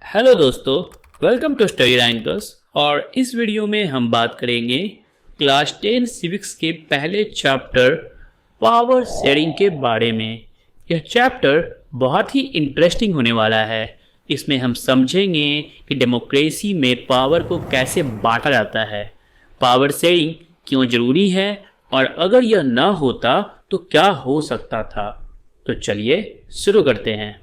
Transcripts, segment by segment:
Hello दोस्तों, welcome to study rankers. और इस वीडियो में हम बात करेंगे क्लास 10 सिविक्स के पहले चैप्टर पावर शेयरिंग के बारे में। यह चैप्टर बहुत ही इंटरेस्टिंग होने वाला है। इसमें हम समझेंगे कि डेमोक्रेसी में पावर को कैसे बांटा जाता है, पावर शेयरिंग क्यों ज़रूरी है और अगर यह न होता तो क्या हो सकता था। तो चलिए शुरू करते हैं।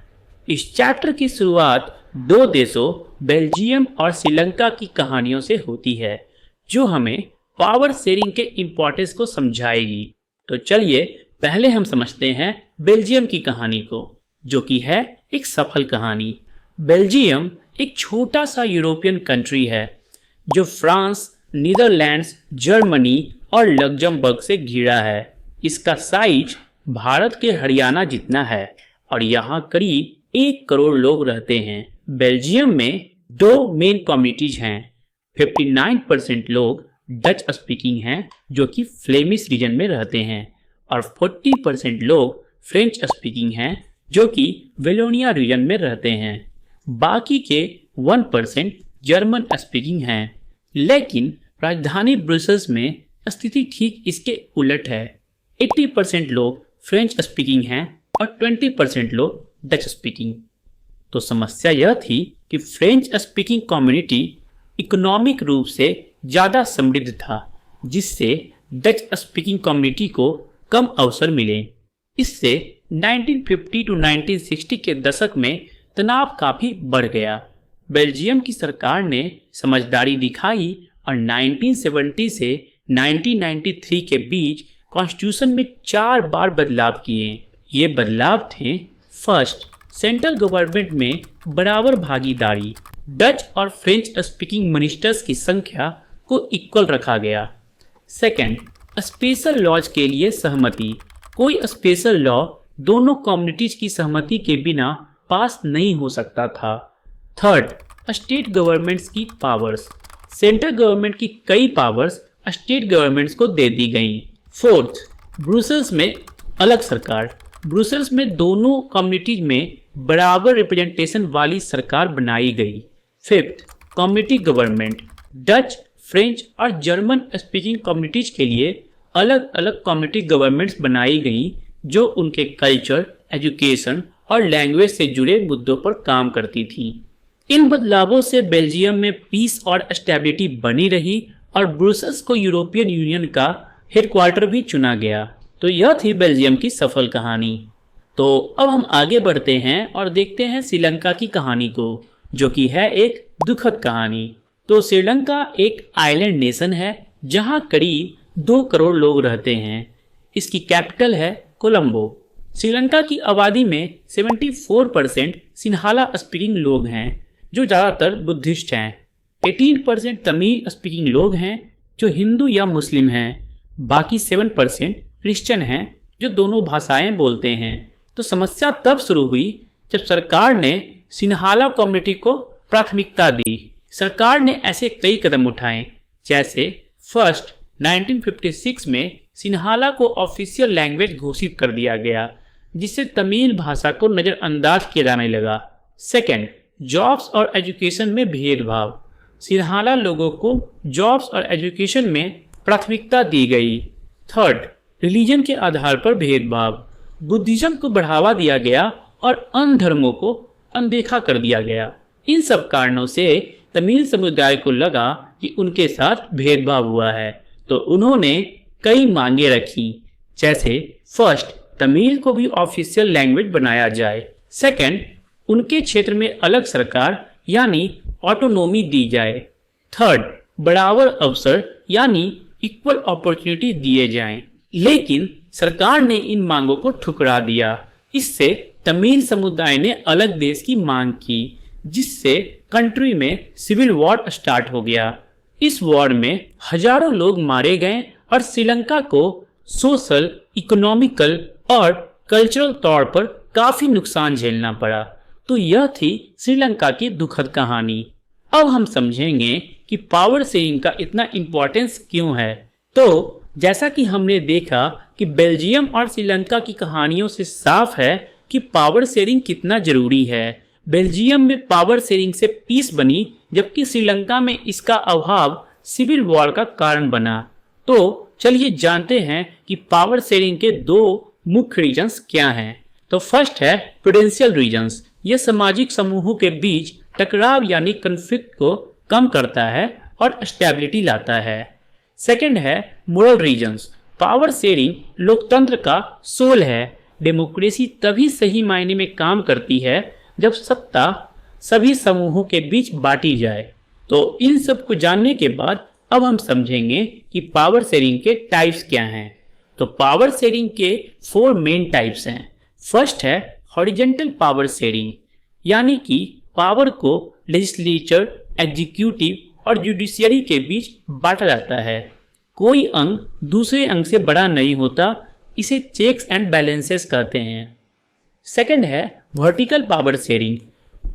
इस चैप्टर की शुरुआत दो देशों बेल्जियम और श्रीलंका की कहानियों से होती है जो हमें पावर शेयरिंग के इम्पोर्टेंस को समझाएगी। तो चलिए पहले हम समझते हैं बेल्जियम की कहानी को, जो कि है एक सफल कहानी। बेल्जियम एक छोटा सा यूरोपियन कंट्री है जो फ्रांस, नीदरलैंड्स, जर्मनी और लग्जमबर्ग से घिरा है। इसका साइज भारत के हरियाणा जितना है और यहाँ करीब 1 करोड़ लोग रहते हैं। बेल्जियम में दो मेन कम्युनिटीज हैं। 59% लोग डच स्पीकिंग हैं जो कि फ्लेमिश रीजन में रहते हैं और 40% लोग फ्रेंच स्पीकिंग हैं जो कि वेलोनिया रीजन में रहते हैं। बाकी के 1% जर्मन स्पीकिंग हैं। लेकिन राजधानी ब्रुसेल्स में स्थिति ठीक इसके उलट है। 80% लोग फ्रेंच स्पीकिंग हैं और 20% लोग डच स्पीकिंग। तो समस्या यह थी कि फ्रेंच स्पीकिंग कम्युनिटी इकोनॉमिक रूप से ज़्यादा समृद्ध था, जिससे डच स्पीकिंग कम्युनिटी को कम अवसर मिले। इससे 1950 to 1960 के दशक में तनाव काफ़ी बढ़ गया। बेल्जियम की सरकार ने समझदारी दिखाई और 1970 से 1993 के बीच कॉन्स्टिट्यूशन में 4 बार बदलाव किए। ये बदलाव थे: फर्स्ट, सेंट्रल गवर्नमेंट में बराबर भागीदारी, डच और फ्रेंच स्पीकिंग मिनिस्टर्स की संख्या को इक्वल रखा गया। सेकंड, स्पेशल लॉज के लिए सहमति, कोई स्पेशल लॉ दोनों कम्युनिटीज की सहमति के बिना पास नहीं हो सकता था। थर्ड, स्टेट गवर्नमेंट्स की पावर्स, सेंट्रल गवर्नमेंट की कई पावर्स स्टेट गवर्नमेंट्स को दे दी गई। फोर्थ, ब्रुसेल्स में अलग सरकार, ब्रुसेल्स में दोनों कम्युनिटीज में बराबर रिप्रेजेंटेशन वाली सरकार बनाई गई। Fifth, community government, Dutch, French और जर्मन स्पीकिंग कम्युनिटीज के लिए अलग अलग कम्युनिटी गवर्नमेंट्स बनाई गई जो उनके कल्चर, एजुकेशन और लैंग्वेज से जुड़े मुद्दों पर काम करती थी। इन बदलावों से बेल्जियम में पीस और स्टेबिलिटी बनी रही और ब्रुसेल्स को यूरोपियन यूनियन का हेडक्वार्टर भी चुना गया। तो यह थी बेल्जियम की सफल कहानी। तो अब हम आगे बढ़ते हैं और देखते हैं श्रीलंका की कहानी को, जो कि है एक दुखद कहानी। तो श्रीलंका एक आइलैंड नेशन है जहां करीब 2 करोड़ लोग रहते हैं। इसकी कैपिटल है कोलंबो। श्रीलंका की आबादी में 74% सिन्हाला स्पीकिंग लोग हैं जो ज़्यादातर बुद्धिस्ट हैं। 18% तमिल स्पीकिंग लोग हैं जो हिंदू या मुस्लिम हैं। बाकी 7% क्रिश्चियन हैं जो दोनों भाषाएं बोलते हैं। तो समस्या तब शुरू हुई जब सरकार ने सिन्हाला कम्युनिटी को प्राथमिकता दी। सरकार ने ऐसे कई कदम उठाए, जैसे फर्स्ट, 1956 में सिन्हाला को ऑफिशियल लैंग्वेज घोषित कर दिया गया, जिससे तमिल भाषा को नज़रअंदाज किया जाने लगा। सेकेंड, जॉब्स और एजुकेशन में भेदभाव, सिन्हाला लोगों को जॉब्स और एजुकेशन में प्राथमिकता दी गई। थर्ड, रिलीजन के आधार पर भेदभाव, बुद्धिज्म को बढ़ावा दिया गया और अन्य धर्मों को अनदेखा कर दिया गया। इन सब कारणों से तमिल समुदाय को लगा कि उनके साथ भेदभाव हुआ है, तो उन्होंने कई मांगे रखी, जैसे फर्स्ट, तमिल को भी ऑफिशियल लैंग्वेज बनाया जाए। सेकंड, उनके क्षेत्र में अलग सरकार यानी ऑटोनोमी दी जाए। थर्ड, बराबर अवसर यानी इक्वल अपॉर्चुनिटी दिए जाएं। लेकिन सरकार ने इन मांगों को ठुकरा दिया। इससे तमिल समुदाय ने अलग देश की मांग की, जिससे कंट्री में सिविल वॉर स्टार्ट हो गया। इस वॉर में हजारों लोग मारे गए और श्रीलंका को सोशल, इकोनॉमिकल और कल्चरल तौर पर काफी नुकसान झेलना पड़ा। तो यह थी श्रीलंका की दुखद कहानी। अब हम समझेंगे कि पावर शेयरिंग का इतना इम्पोर्टेंस क्यों है। तो जैसा कि हमने देखा कि बेल्जियम और श्रीलंका की कहानियों से साफ है कि पावर शेयरिंग कितना ज़रूरी है। बेल्जियम में पावर शेयरिंग से पीस बनी, जबकि श्रीलंका में इसका अभाव सिविल वॉर का कारण बना। तो चलिए जानते हैं कि पावर शेयरिंग के दो मुख्य रीजन्स क्या हैं। तो फर्स्ट है प्रूडेंशियल रीजन्स। यह सामाजिक समूहों के बीच टकराव यानी कन्फ्लिक्ट को कम करता है और स्टेबिलिटी लाता है। सेकंड है मोरल रीजन्स। पावर शेयरिंग लोकतंत्र का सोल है। डेमोक्रेसी तभी सही मायने में काम करती है जब सत्ता सभी समूहों के बीच बांटी जाए। तो इन सब को जानने के बाद अब हम समझेंगे कि पावर शेयरिंग के टाइप्स क्या हैं। तो पावर शेयरिंग के 4 मेन टाइप्स हैं। फर्स्ट है हॉरिजॉन्टल पावर शेयरिंग, यानी कि पावर को लेजिस्लेचर, एग्जीक्यूटिव और जुडिशियरी के बीच बांटा जाता है। कोई अंग दूसरे अंग से बड़ा नहीं होता, इसे चेक्स एंड बैलेंसेस कहते हैं। सेकंड है वर्टिकल पावर शेयरिंग।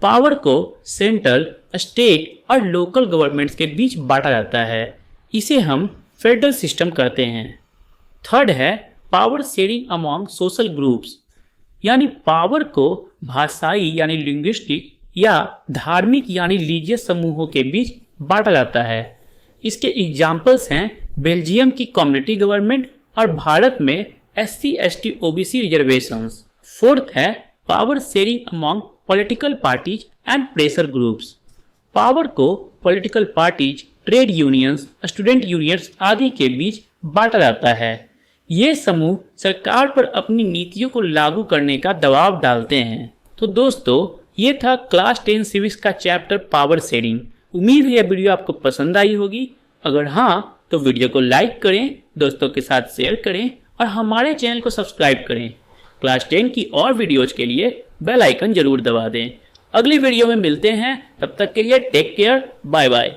पावर को सेंट्रल, स्टेट और लोकल गवर्नमेंट्स के बीच बांटा जाता है, इसे हम फेडरल सिस्टम कहते हैं। थर्ड है power sharing among social groups, यानी पावर को भाषाई यानी लिंग्विस्टिक या धार्मिक यानी रिलीजियस समूहों के बीच बांटा जाता है। इसके एग्जाम्पल्स हैं बेल्जियम की कम्युनिटी गवर्नमेंट और भारत में SC, ST, OBC reservations. Fourth है power sharing among political parties and pressure groups. Power को political parties, trade unions, student unions आदि के बीच बांटा जाता है। ये समूह सरकार पर अपनी नीतियों को लागू करने का दबाव डालते हैं। तो दोस्तों, ये था क्लास 10 सिविक्स का चैप्टर पावर शेयरिंग। उम्मीद है यह वीडियो आपको पसंद आई होगी। अगर हाँ तो वीडियो को लाइक करें, दोस्तों के साथ शेयर करें और हमारे चैनल को सब्सक्राइब करें। क्लास 10 की और वीडियोज के लिए बेल आइकन जरूर दबा दें। अगली वीडियो में मिलते हैं, तब तक के लिए टेक केयर, बाय बाय।